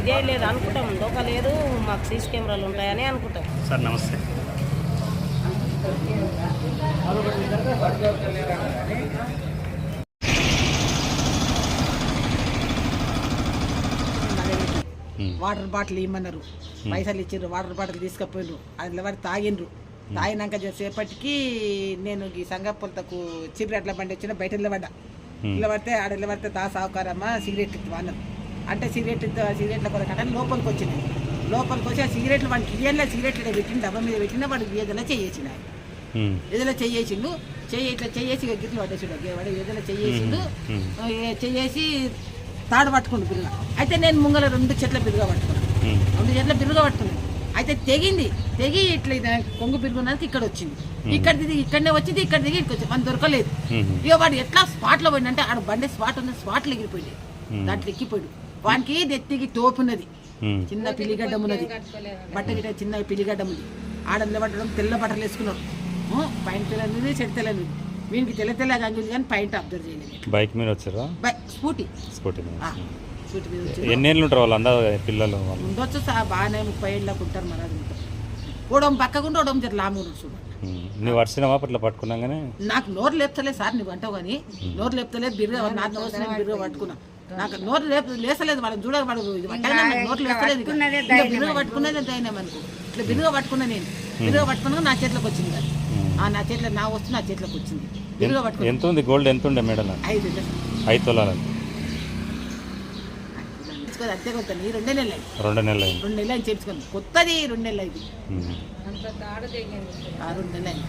ఇదే లేదు అనుకుంటాం, దోక లేదు, మాకు సీసీ కెమెరాలు ఉంటాయని అనుకుంటాం. సార్ నమస్తే. వాటర్ బాటిల్ ఇమ్మన్నారు, పైసలు ఇచ్చిండ్రు, వాటర్ బాటిల్ తీసుకుపోయిండ్రు, అందులో వాడు తాగిండ్రు. తాగినాక సేపటికి నేను ఈ సంగపొలతకు సిగరెట్ల బండి వచ్చిన బయట నిలబడ్డా. నిలబడితే ఆడ నిలబడితే తా సావుకారమ్మ సిగరెట్ ఇద్దాం అన్నారు. అంటే సిగరెట్ల కొరకంటే లోపలికి వచ్చింది. లోపలికి వచ్చి ఆ సిగరెట్లు వాడికి ఇయ్యలే, సిగరెట్లు పెట్టిన డబ్బా మీద పెట్టిన వాడు ఏదైనా చేయేసిన, ఏదైనా చేయేసిండు, ఇట్లా చేసి గిట్లు పట్టేసిండు, వాడు ఏదైనా చేయేసిండు, చేసి తాడు పట్టుకుండు బిరుగా. అయితే నేను ముంగల 2 చెట్ల బిరుగా పట్టుకున్నాను, 2 చెట్ల బిరుగా పట్టుకున్నాను. అయితే తెగి ఇట్లా కొంగు బిరుగున్నానికి ఇక్కడ వచ్చింది, ఇక్కడనే వచ్చింది, ఇక్కడ దిగి ఇక్కడికి వచ్చింది, మన దొరకలేదు. ఇక వాడు ఎట్లా స్పాట్లో పోయిందంటే ఆడ బండి స్పాట్ ఉన్న స్పాట్లో ఎగిరిపోయింది, దాంట్లో ఎక్కిపోయాడు. వానికి నెత్తికి తోపు ఉన్నది, చిన్న పిల్లిగడ్డం ఉన్నది, బట్ట గిట్ట చిన్న పిల్లిగడ్డం ఉంది. ఆడ నిలబడడం తెల్ల బట్టలు వేసుకున్నాడు, పైన తెల్లనిది చెడు తెల్లనిది, వీనికి తెల్లగా అంగింది కానీ పైన అబ్జర్వ్ చేయలేదు. బైక్ మీద వచ్చారా? స్కూటీ మీద వచ్చి. ఎన్ని ఏళ్ళు ఉంటారు వాళ్ళు అందరూ పిల్లలు? ఉండొచ్చు సార్, బాగానే 30 ఏళ్ళకు ఉంటారు. మరి అది ఉంటారు, ఓడం పక్కకుండా ఓడం జర లాంగ్ చూడండి. నువ్వు వర్షినవా అట్లా పట్టుకున్నాగానే? నాకు నోరు లేపుతలేదు సార్, నువ్వు అంటావు కానీ నోరు లేపుతలేదు, బిర్రుగా నాకు వస్తే బిర్రుగా పట్టుకున్నా. నాకు నోరు లేసలేదు, వాళ్ళని చూడాలి, వాడు నోరు లేస్తలేదు, బిర్రుగా పట్టుకునేది అయినా మనకు. ఇట్లా బిర్రుగా పట్టుకున్నా, నేను బిర్రుగా పట్టుకున్నా నా చేతిలోకి వచ్చింది కాదు, నా చేతిలో నా వస్తు నా చేతిలోకి వచ్చింది. బిర్రుగా పట్టుకుని ఎంత ఉంది గోల్డ్? ఎంత ఉండే మేడల్? 5 తులాలు. అంతే కొత్త 2 నెలలు 2 నెలలు చేయించుకోండి, కొత్తది 2 నెలలు అయింది, 2 నెలలు అయింది.